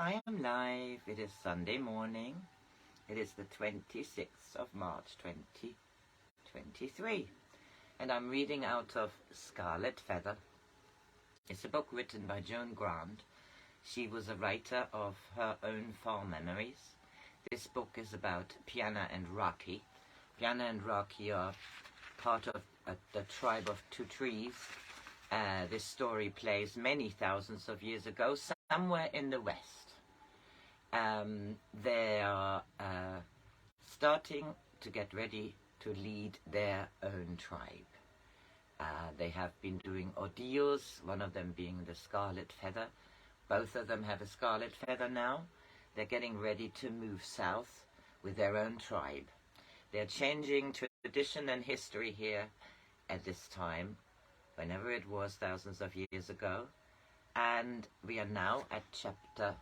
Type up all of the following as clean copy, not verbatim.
I am live. It is Sunday morning. It is the 26th of March 2023. And I'm reading out of Scarlet Feather. It's a book written by Joan Grant. She was a writer of her own farm memories. This book is about Piyanah and Raki. Piyanah and Raki are part of the tribe of two trees. This story plays many thousands of years ago, somewhere in the West. They are starting to get ready to lead their own tribe. They have been doing ordeals, one of them being the Scarlet Feather. Both of them have a Scarlet Feather now. They're getting ready to move south with their own tribe. They're changing tradition and history here at this time, whenever it was thousands of years ago. And we are now at chapter,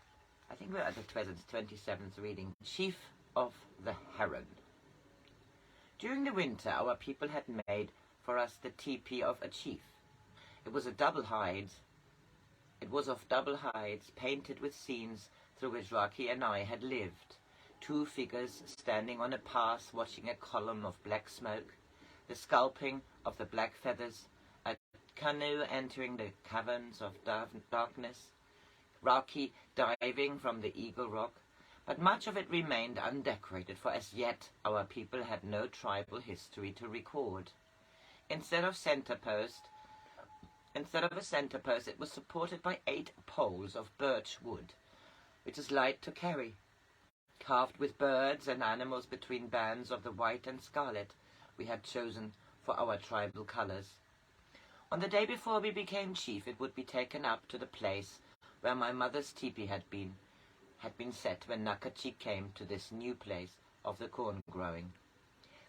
I think we're at the 27th reading, Chief of the Heron. During the winter, our people had made for us the teepee of a chief. It was of double hides, painted with scenes through which Raki and I had lived. Two figures standing on a pass watching a column of black smoke, the sculpting of the black feathers, a canoe entering the caverns of darkness, Raki diving from the Eagle Rock, but much of it remained undecorated, for as yet our people had no tribal history to record. Instead of a center post, it was supported by 8 poles of birch wood, which is light to carry, carved with birds and animals between bands of the white and scarlet we had chosen for our tribal colors. On the day before we became chief, it would be taken up to the place where my mother's teepee had been set when Nakachi came to this new place of the corn growing.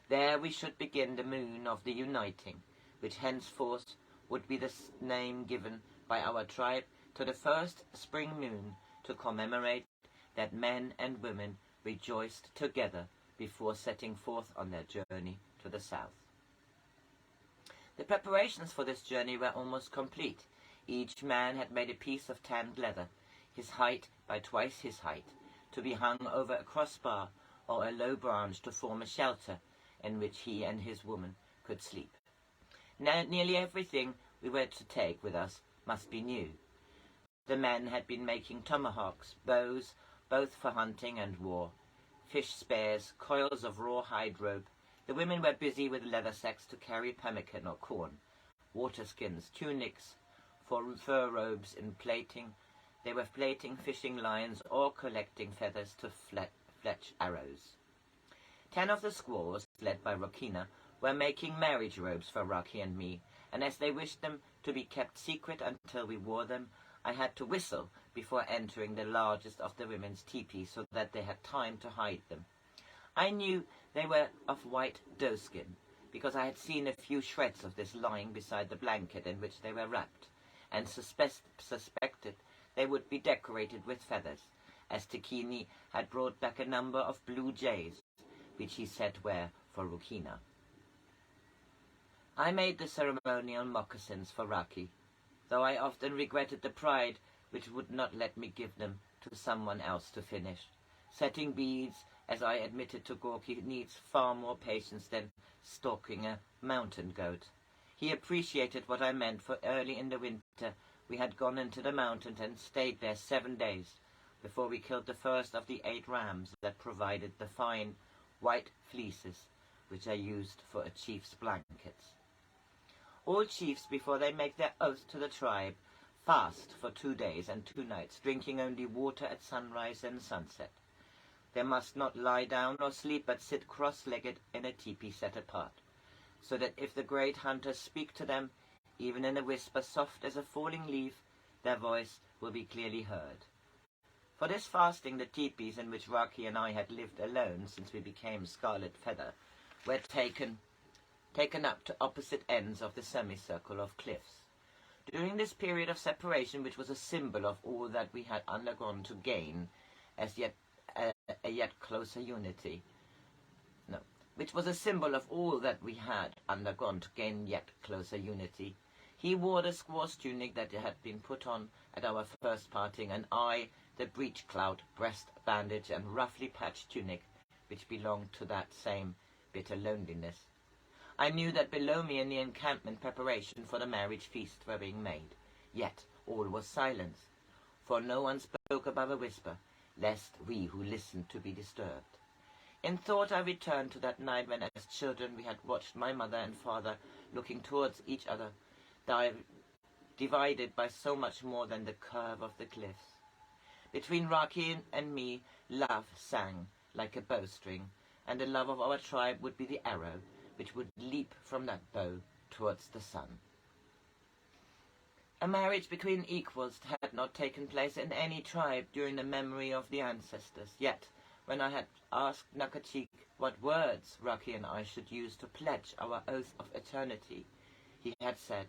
There we should begin the moon of the uniting, which henceforth would be the name given by our tribe to the first spring moon, to commemorate that men and women rejoiced together before setting forth on their journey to the south. The preparations for this journey were almost complete. Each man had made a piece of tanned leather, his height by twice his height, to be hung over a crossbar or a low branch to form a shelter in which he and his woman could sleep. Now, nearly everything we were to take with us must be new. The men had been making tomahawks, bows, both for hunting and war, fish spears, coils of rawhide rope. The women were busy with leather sacks to carry pemmican or corn, water skins, tunics for fur robes in plaiting. They were plaiting fishing lines or collecting feathers to fletch arrows. 10 of the squaws, led by Rokina, were making marriage robes for Raki and me, and as they wished them to be kept secret until we wore them, I had to whistle before entering the largest of the women's teepees so that they had time to hide them. I knew they were of white doeskin, because I had seen a few shreds of this lying beside the blanket in which they were wrapped, and suspected they would be decorated with feathers, as Tekini had brought back a number of blue jays, which he said were for Rukina. I made the ceremonial moccasins for Raki, though I often regretted the pride which would not let me give them to someone else to finish. Setting beads, as I admitted to Gorky, needs far more patience than stalking a mountain goat. He appreciated what I meant, for early in the winter we had gone into the mountains and stayed there 7 days before we killed the first of the 8 rams that provided the fine white fleeces which are used for a chief's blankets. All chiefs, before they make their oath to the tribe, fast for 2 days and 2 nights, drinking only water at sunrise and sunset. They must not lie down or sleep, but sit cross-legged in a teepee set apart, so that if the great hunters speak to them, even in a whisper soft as a falling leaf, their voice will be clearly heard. For this fasting, the teepees in which Raki and I had lived alone since we became Scarlet Feather were taken up to opposite ends of the semicircle of cliffs. During this period of separation, which was a symbol of all that we had undergone to gain as yet a yet closer unity, which was a symbol of all that we had undergone to gain yet closer unity, he wore the squaw's tunic that had been put on at our first parting, and I the breech-clout, breast bandage, and roughly patched tunic which belonged to that same bitter loneliness. I knew that below me in the encampment preparation for the marriage feast were being made. Yet all was silence, for no one spoke above a whisper, lest we who listened to be disturbed. In thought I returned to that night when as children we had watched my mother and father looking towards each other, divided by so much more than the curve of the cliffs. Between Raki and me, love sang like a bowstring, and the love of our tribe would be the arrow which would leap from that bow towards the sun. A marriage between equals had not taken place in any tribe during the memory of the ancestors, yet when I had asked Nakachik what words Raki and I should use to pledge our oath of eternity, he had said,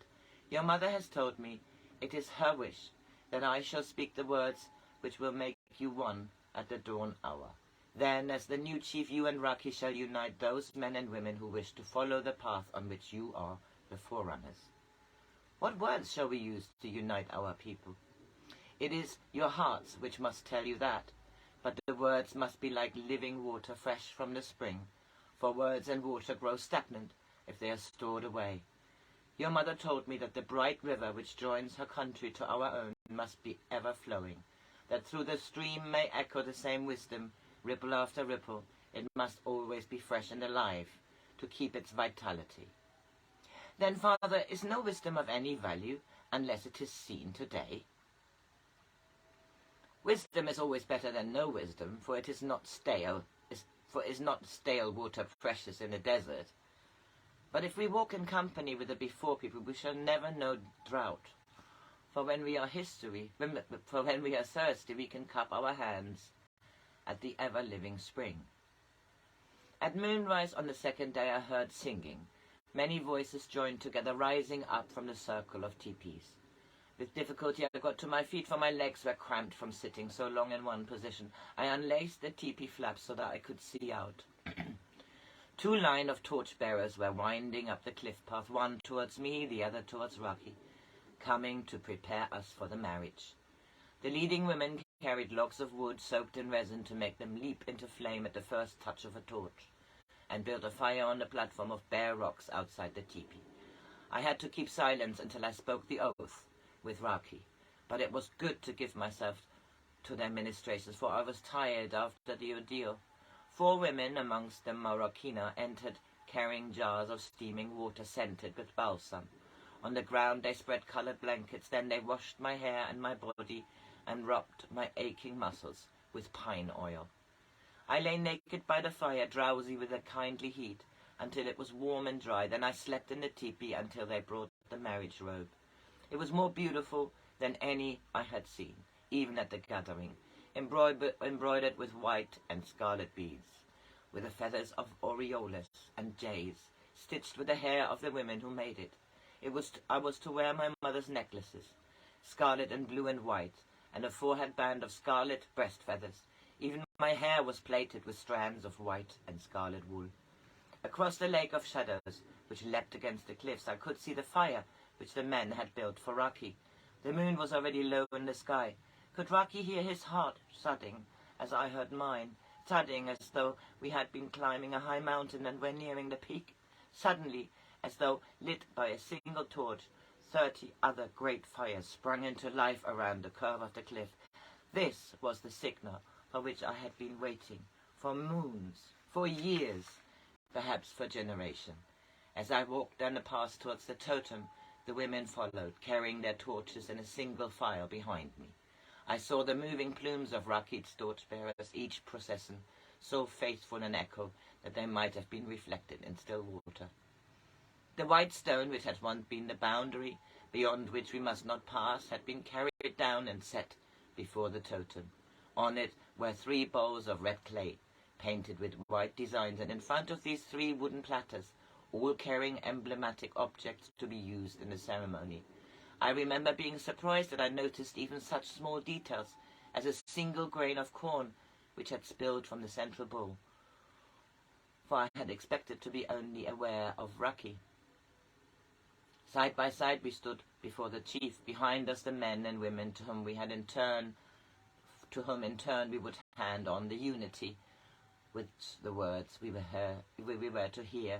"Your mother has told me it is her wish that I shall speak the words which will make you one at the dawn hour. Then, as the new chief, you and Raki shall unite those men and women who wish to follow the path on which you are the forerunners." What words shall we use to unite our people? It is your hearts which must tell you that, but the words must be like living water fresh from the spring, for words and water grow stagnant if they are stored away. Your mother told me that the bright river which joins her country to our own must be ever flowing, that through the stream may echo the same wisdom, ripple after ripple. It must always be fresh and alive to keep its vitality. Then, Father, is no wisdom of any value unless it is seen today? Wisdom is always better than no wisdom, for it is not stale, is not stale water precious in a desert. But if we walk in company with the before people, we shall never know drought. For when we are thirsty, we can cup our hands at the ever-living spring. At moonrise on the second day I heard singing. Many voices joined together, rising up from the circle of teepees. With difficulty I got to my feet, for my legs were cramped from sitting so long in one position. I unlaced the teepee flaps so that I could see out. 2 lines of torch-bearers were winding up the cliff path, one towards me, the other towards Raki, coming to prepare us for the marriage. The leading women carried logs of wood soaked in resin to make them leap into flame at the first touch of a torch, and built a fire on the platform of bare rocks outside the teepee. I had to keep silence until I spoke the oath with Raki, but it was good to give myself to their ministrations, for I was tired after the ordeal. 4 women, amongst them Marokina, entered carrying jars of steaming water scented with balsam. On the ground they spread coloured blankets, then they washed my hair and my body and rubbed my aching muscles with pine oil. I lay naked by the fire, drowsy with the kindly heat, until it was warm and dry. Then I slept in the teepee until they brought the marriage robe. It was more beautiful than any I had seen, even at the gathering, embroidered with white and scarlet beads, with the feathers of orioles and jays, stitched with the hair of the women who made it. I was to wear my mother's necklaces, scarlet and blue and white, and a forehead band of scarlet breast feathers. Even my hair was plaited with strands of white and scarlet wool. Across the lake of shadows, which leapt against the cliffs, I could see the fire which the men had built for Raki. The moon was already low in the sky. Could Raki hear his heart thudding as I heard mine, thudding as though we had been climbing a high mountain and were nearing the peak? Suddenly, as though lit by a single torch, 30 other great fires sprung into life around the curve of the cliff. This was the signal for which I had been waiting, for moons, for years, perhaps for generations. As I walked down the path towards the totem, the women followed, carrying their torches in a single file behind me. I saw the moving plumes of Raki's torch-bearers, each procession so faithful an echo that they might have been reflected in still water. The white stone, which had once been the boundary, beyond which we must not pass, had been carried down and set before the totem. On it were 3 bowls of red clay, painted with white designs, and in front of these 3 wooden platters, all carrying emblematic objects to be used in the ceremony. I remember being surprised that I noticed even such small details as a single grain of corn which had spilled from the central bowl, for I had expected to be only aware of Raki. Side by side we stood before the chief, behind us the men and women to whom we had in turn to whom in turn we would hand on the unity which the words we were to hear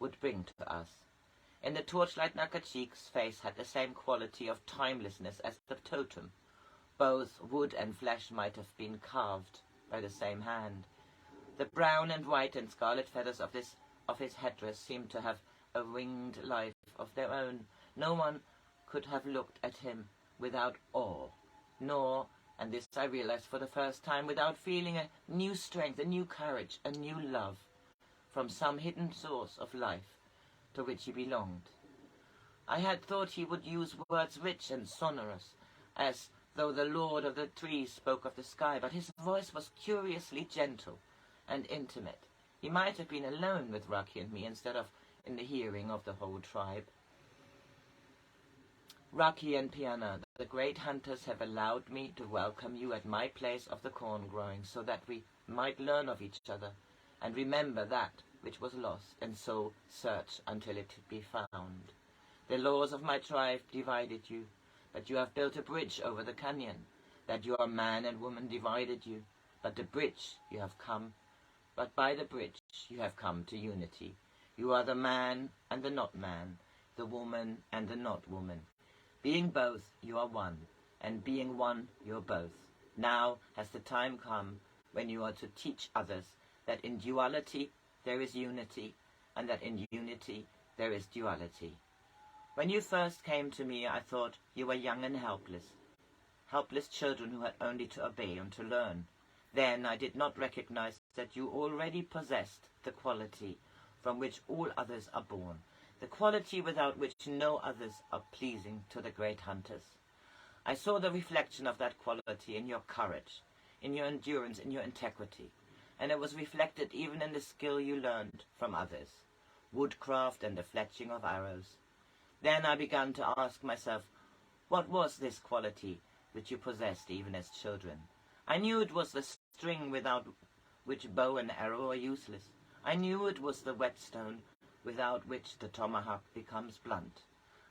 would bring to us. In the torchlight, Nakachik's face had the same quality of timelessness as the totem. Both wood and flesh might have been carved by the same hand. The brown and white and scarlet feathers of his headdress seemed to have a winged life of their own. No one could have looked at him without awe, nor, and this I realized for the first time, without feeling a new strength, a new courage, a new love from some hidden source of life to which he belonged. I had thought he would use words rich and sonorous, as though the Lord of the Trees spoke of the sky, but his voice was curiously gentle and intimate. He might have been alone with Raki and me instead of in the hearing of the whole tribe. Raki and Piyanah, the great hunters have allowed me to welcome you at my place of the corn growing, so that we might learn of each other and remember that which was lost, and so search until it be found. The laws of my tribe divided you, but you have built a bridge over the canyon. That your man and woman divided you, but by the bridge you have come to unity. You are the man and the not man, the woman and the not woman. Being both, you are one, and being one, you're both. Now has the time come when you are to teach others that in duality there is unity, and that in unity there is duality. When you first came to me, I thought you were young and helpless children who had only to obey and to learn. Then I did not recognize that you already possessed the quality from which all others are born, the quality without which no others are pleasing to the great hunters. I saw the reflection of that quality in your courage, in your endurance, in your integrity, and it was reflected even in the skill you learned from others, woodcraft and the fletching of arrows. Then I began to ask myself, what was this quality which you possessed even as children? I knew it was the string without which bow and arrow are useless. I knew it was the whetstone without which the tomahawk becomes blunt.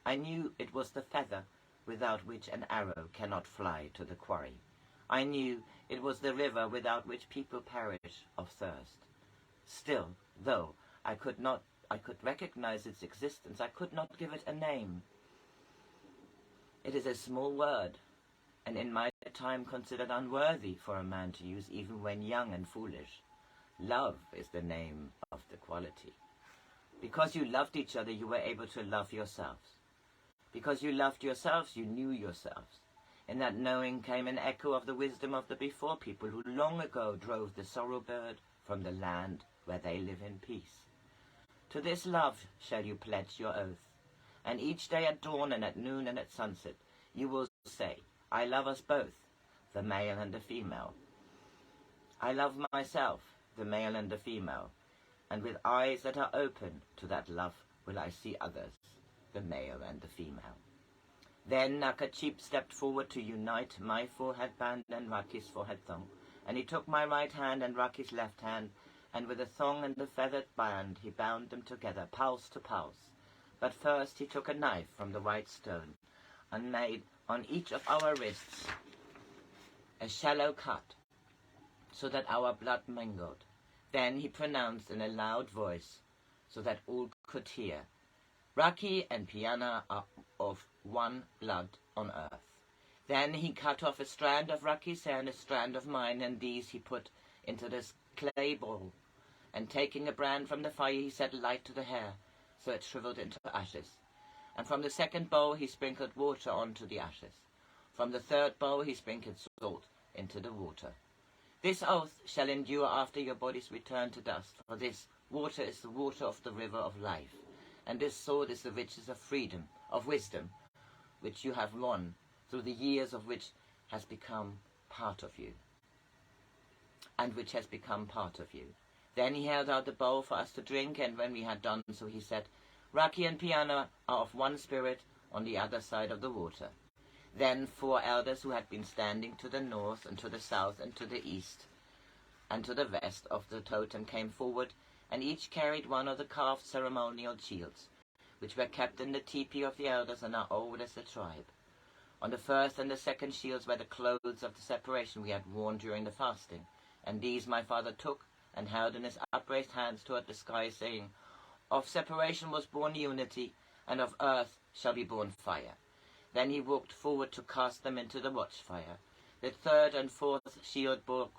I knew it was the feather without which an arrow cannot fly to the quarry. I knew it was the river without which people perish of thirst. Still, though I could recognize its existence, I could not give it a name. It is a small word, and in my time considered unworthy for a man to use even when young and foolish. Love is the name of the quality. Because you loved each other, you were able to love yourselves. Because you loved yourselves, you knew yourselves. In that knowing came an echo of the wisdom of the before people who long ago drove the sorrow bird from the land where they live in peace. To this love shall you pledge your oath, and each day at dawn and at noon and at sunset you will say, I love us both, the male and the female. I love myself, the male and the female, and with eyes that are open to that love will I see others, the male and the female. Then Nakachip stepped forward to unite my forehead band and Raki's forehead thong, and he took my right hand and Raki's left hand, and with the thong and the feathered band he bound them together, pulse to pulse. But first he took a knife from the white stone, and made on each of our wrists a shallow cut, so that our blood mingled. Then he pronounced in a loud voice, so that all could hear, Raki and Piyanah are of one blood on earth. Then he cut off a strand of Raki's hair and a strand of mine, and these he put into this clay bowl. And taking a brand from the fire, he set light to the hair, so it shriveled into ashes. And from the second bowl he sprinkled water onto the ashes. From the third bowl he sprinkled salt into the water. This oath shall endure after your bodies return to dust, for this water is the water of the river of life, and this sword is the riches of freedom, of wisdom, which you have won through the years of which has become part of you, and which has become part of you. Then he held out the bowl for us to drink, and when we had done so, he said, Raki and Piyanah are of one spirit on the other side of the water. Then 4 elders who had been standing to the north and to the south and to the east and to the west of the totem came forward, and each carried one of the carved ceremonial shields, which were kept in the teepee of the elders and are old as the tribe. On the first and the second shields were the clothes of the separation we had worn during the fasting, and these my father took and held in his upraised hands toward the sky, saying, Of separation was born unity, and of earth shall be born fire. Then he walked forward to cast them into the watchfire. The third and fourth shield bore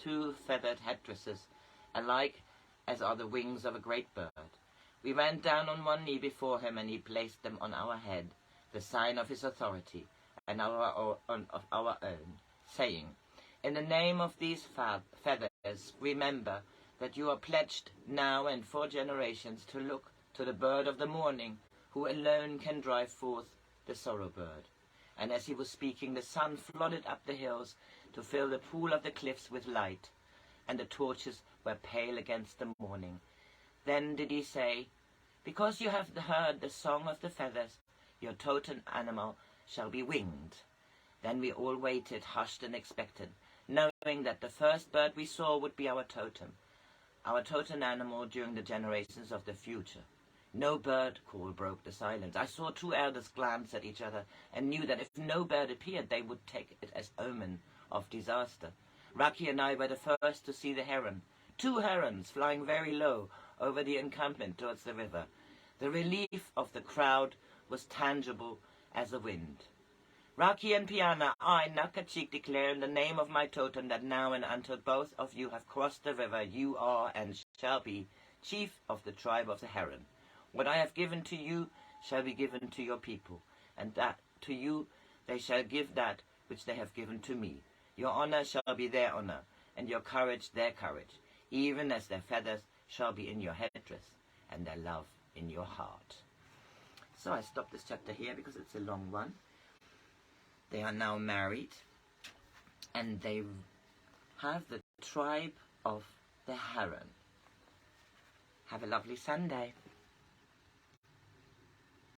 2 feathered headdresses, alike as are the wings of a great bird. We went down on one knee before him, and he placed them on our head, the sign of his authority, and of our own, saying, In the name of these feathers, remember that you are pledged now and for generations to look to the bird of the morning, who alone can drive forth the sorrow bird. And as he was speaking, the sun flooded up the hills to fill the pool of the cliffs with light, and the torches were pale against the morning. Then did he say, Because you have heard the song of the feathers, your totem animal shall be winged. Then we all waited, hushed and expectant, knowing that the first bird we saw would be our totem animal during the generations of the future. No bird call broke the silence. I saw 2 elders glance at each other and knew that if no bird appeared, they would take it as omen of disaster. Raki and I were the first to see the heron, 2 herons flying very low over the encampment towards the river. The relief of the crowd was tangible as a wind. Raki and Piyanah, I, Nakachik, declare in the name of my totem that now and until both of you have crossed the river, you are and shall be chief of the tribe of the Heron. What I have given to you shall be given to your people, and that to you they shall give that which they have given to me. Your honor shall be their honor, and your courage their courage, even as their feathers shall be in your headdress, and their love in your heart. So I stop this chapter here because it's a long one. They are now married, and they have the tribe of the Heron. Have a lovely Sunday.